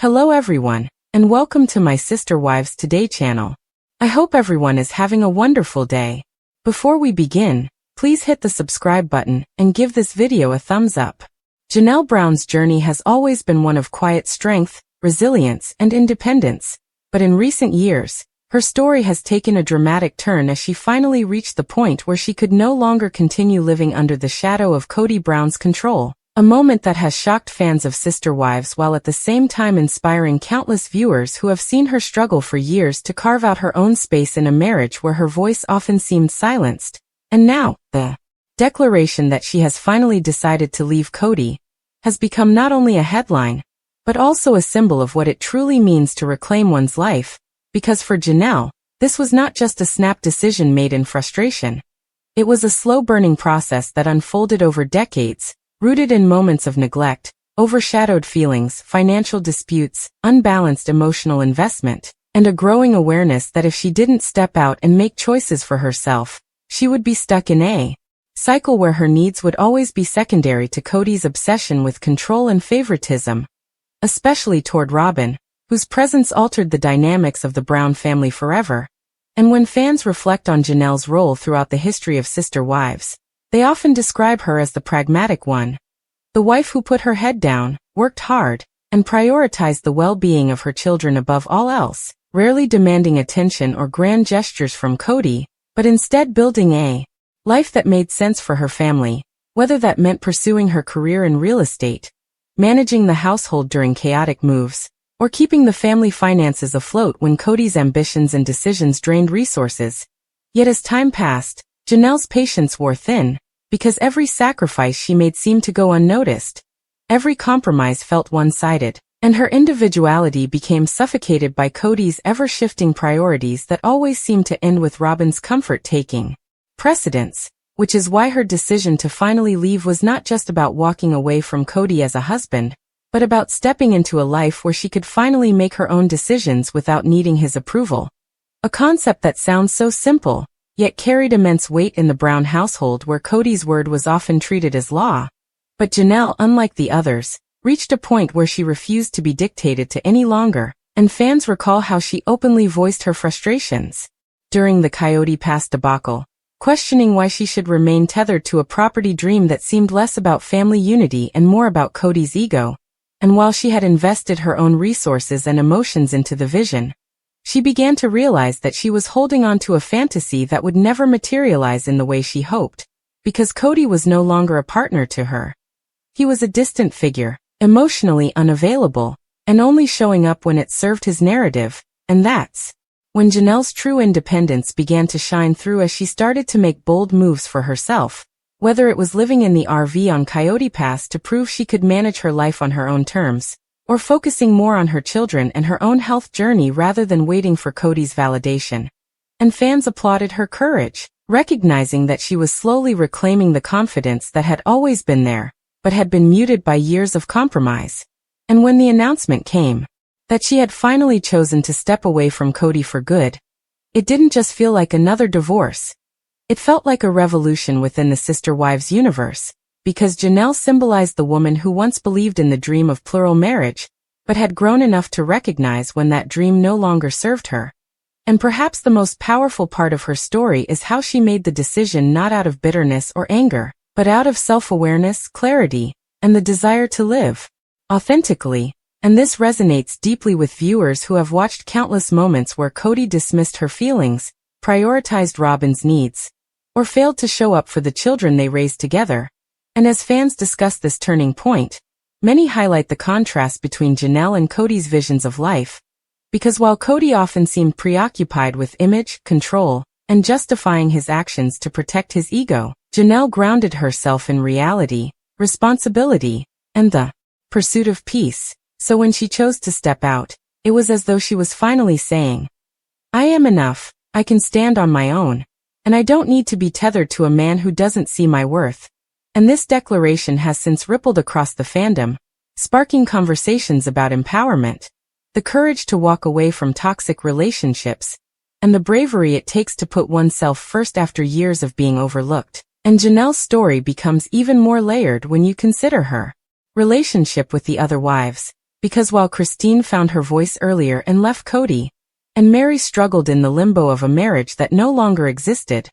Hello everyone, and welcome to my Sister Wives Today channel. I hope everyone is having a wonderful day. Before we begin, please hit the subscribe button and give this video a thumbs up. Janelle Brown's journey has always been one of quiet strength, resilience, and independence, but in recent years, her story has taken a dramatic turn as she finally reached the point where she could no longer continue living under the shadow of Kody Brown's control. A moment that has shocked fans of Sister Wives while at the same time inspiring countless viewers who have seen her struggle for years to carve out her own space in a marriage where her voice often seemed silenced. And now, the declaration that she has finally decided to leave Kody has become not only a headline, but also a symbol of what it truly means to reclaim one's life, because for Janelle, this was not just a snap decision made in frustration. It was a slow-burning process that unfolded over decades, rooted in moments of neglect, overshadowed feelings, financial disputes, unbalanced emotional investment, and a growing awareness that if she didn't step out and make choices for herself, she would be stuck in a cycle where her needs would always be secondary to Kody's obsession with control and favoritism, especially toward Robyn, whose presence altered the dynamics of the Brown family forever. And when fans reflect on Janelle's role throughout the history of Sister Wives, they often describe her as the pragmatic one, the wife who put her head down, worked hard, and prioritized the well-being of her children above all else, rarely demanding attention or grand gestures from Kody, but instead building a life that made sense for her family, whether that meant pursuing her career in real estate, managing the household during chaotic moves, or keeping the family finances afloat when Kody's ambitions and decisions drained resources. Yet as time passed, Janelle's patience wore thin, because every sacrifice she made seemed to go unnoticed. Every compromise felt one-sided, and her individuality became suffocated by Kody's ever-shifting priorities that always seemed to end with Robyn's comfort taking precedence, which is why her decision to finally leave was not just about walking away from Kody as a husband, but about stepping into a life where she could finally make her own decisions without needing his approval. A concept that sounds so simple, yet carried immense weight in the Brown household where Kody's word was often treated as law. But Janelle, unlike the others, reached a point where she refused to be dictated to any longer, and fans recall how she openly voiced her frustrations during the Kody Pass debacle, questioning why she should remain tethered to a property dream that seemed less about family unity and more about Kody's ego. And while she had invested her own resources and emotions into the vision, she began to realize that she was holding on to a fantasy that would never materialize in the way she hoped, because Kody was no longer a partner to her. He was a distant figure, emotionally unavailable, and only showing up when it served his narrative, and that's when Janelle's true independence began to shine through as she started to make bold moves for herself, whether it was living in the RV on Kody Pass to prove she could manage her life on her own terms, or focusing more on her children and her own health journey rather than waiting for Kody's validation. And fans applauded her courage, recognizing that she was slowly reclaiming the confidence that had always been there, but had been muted by years of compromise. And when the announcement came that she had finally chosen to step away from Kody for good, it didn't just feel like another divorce. It felt like a revolution within the Sister Wives universe, because Janelle symbolized the woman who once believed in the dream of plural marriage, but had grown enough to recognize when that dream no longer served her. And perhaps the most powerful part of her story is how she made the decision not out of bitterness or anger, but out of self-awareness, clarity, and the desire to live authentically. And this resonates deeply with viewers who have watched countless moments where Kody dismissed her feelings, prioritized Robyn's needs, or failed to show up for the children they raised together. And as fans discuss this turning point, many highlight the contrast between Janelle and Kody's visions of life, because while Kody often seemed preoccupied with image, control, and justifying his actions to protect his ego, Janelle grounded herself in reality, responsibility, and the pursuit of peace. So when she chose to step out, it was as though she was finally saying, "I am enough, I can stand on my own, and I don't need to be tethered to a man who doesn't see my worth." And this declaration has since rippled across the fandom, sparking conversations about empowerment, the courage to walk away from toxic relationships, and the bravery it takes to put oneself first after years of being overlooked. And Janelle's story becomes even more layered when you consider her relationship with the other wives, because while Christine found her voice earlier and left Kody, and Mary struggled in the limbo of a marriage that no longer existed,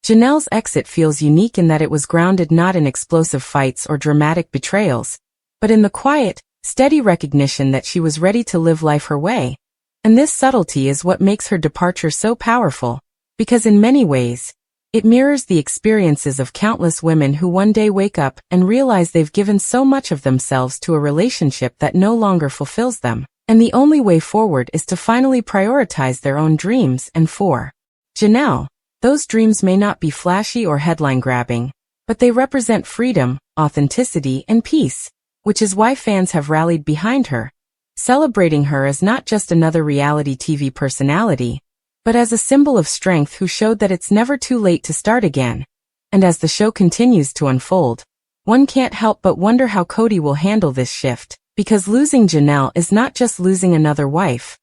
Janelle's exit feels unique in that it was grounded not in explosive fights or dramatic betrayals, but in the quiet, steady recognition that she was ready to live life her way. And this subtlety is what makes her departure so powerful, because in many ways, it mirrors the experiences of countless women who one day wake up and realize they've given so much of themselves to a relationship that no longer fulfills them, and the only way forward is to finally prioritize their own dreams. And for Janelle, those dreams may not be flashy or headline-grabbing, but they represent freedom, authenticity, and peace, which is why fans have rallied behind her, celebrating her as not just another reality TV personality, but as a symbol of strength who showed that it's never too late to start again. And as the show continues to unfold, one can't help but wonder how Kody will handle this shift, because losing Janelle is not just losing another wife.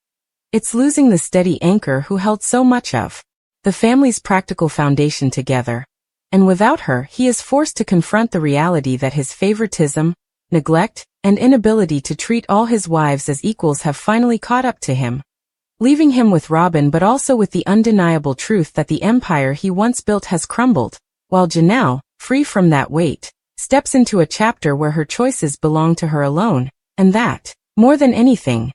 It's losing the steady anchor who held so much of the family's practical foundation together. And without her, he is forced to confront the reality that his favoritism, neglect, and inability to treat all his wives as equals have finally caught up to him, leaving him with Robin but also with the undeniable truth that the empire he once built has crumbled, while Janelle, free from that weight, steps into a chapter where her choices belong to her alone, and that, more than anything,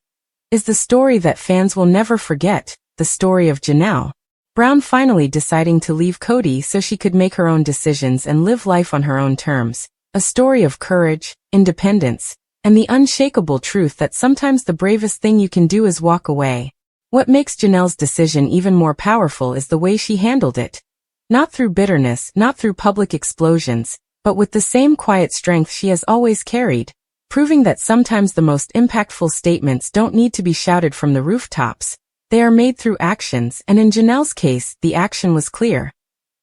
is the story that fans will never forget, the story of Janelle Brown finally deciding to leave Kody so she could make her own decisions and live life on her own terms, a story of courage, independence, and the unshakable truth that sometimes the bravest thing you can do is walk away. What makes Janelle's decision even more powerful is the way she handled it. Not through bitterness, not through public explosions, but with the same quiet strength she has always carried, proving that sometimes the most impactful statements don't need to be shouted from the rooftops. They are made through actions, and in Janelle's case, the action was clear.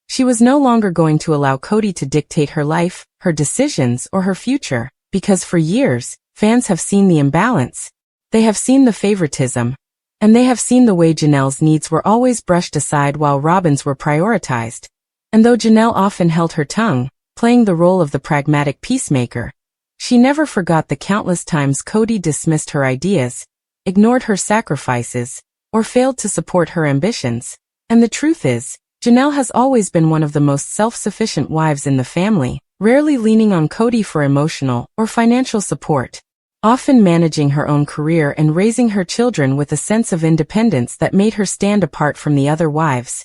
She was no longer going to allow Kody to dictate her life, her decisions, or her future, because for years, fans have seen the imbalance. They have seen the favoritism, and they have seen the way Janelle's needs were always brushed aside while Robin's were prioritized. And though Janelle often held her tongue, playing the role of the pragmatic peacemaker, she never forgot the countless times Kody dismissed her ideas, ignored her sacrifices, or failed to support her ambitions. And the truth is, Janelle has always been one of the most self-sufficient wives in the family, rarely leaning on Kody for emotional or financial support, often managing her own career and raising her children with a sense of independence that made her stand apart from the other wives.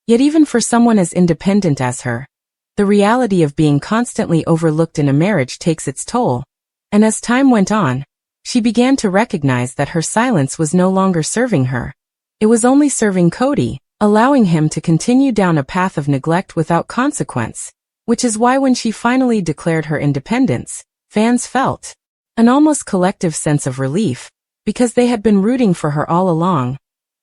Yet even for someone as independent as her, the reality of being constantly overlooked in a marriage takes its toll. And as time went on, she began to recognize that her silence was no longer serving her. It was only serving Kody, allowing him to continue down a path of neglect without consequence, which is why when she finally declared her independence, fans felt an almost collective sense of relief, because they had been rooting for her all along,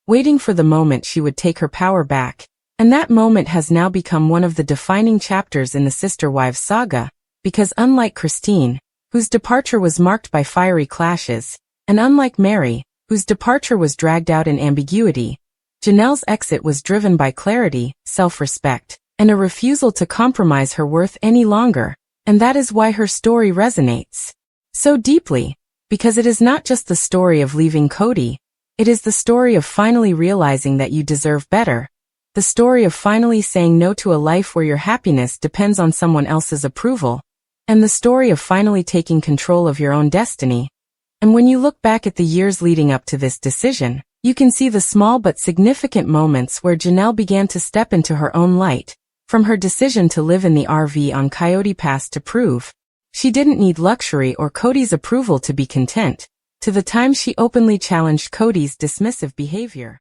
waiting for the moment she would take her power back. And that moment has now become one of the defining chapters in the Sister Wives saga, because unlike Christine, whose departure was marked by fiery clashes, and unlike Mary, whose departure was dragged out in ambiguity, Janelle's exit was driven by clarity, self-respect, and a refusal to compromise her worth any longer, and that is why her story resonates so deeply, because it is not just the story of leaving Kody, it is the story of finally realizing that you deserve better, the story of finally saying no to a life where your happiness depends on someone else's approval, and the story of finally taking control of your own destiny. And when you look back at the years leading up to this decision, you can see the small but significant moments where Janelle began to step into her own light, from her decision to live in the RV on Coyote Pass to prove she didn't need luxury or Kody's approval to be content, to the time she openly challenged Kody's dismissive behavior.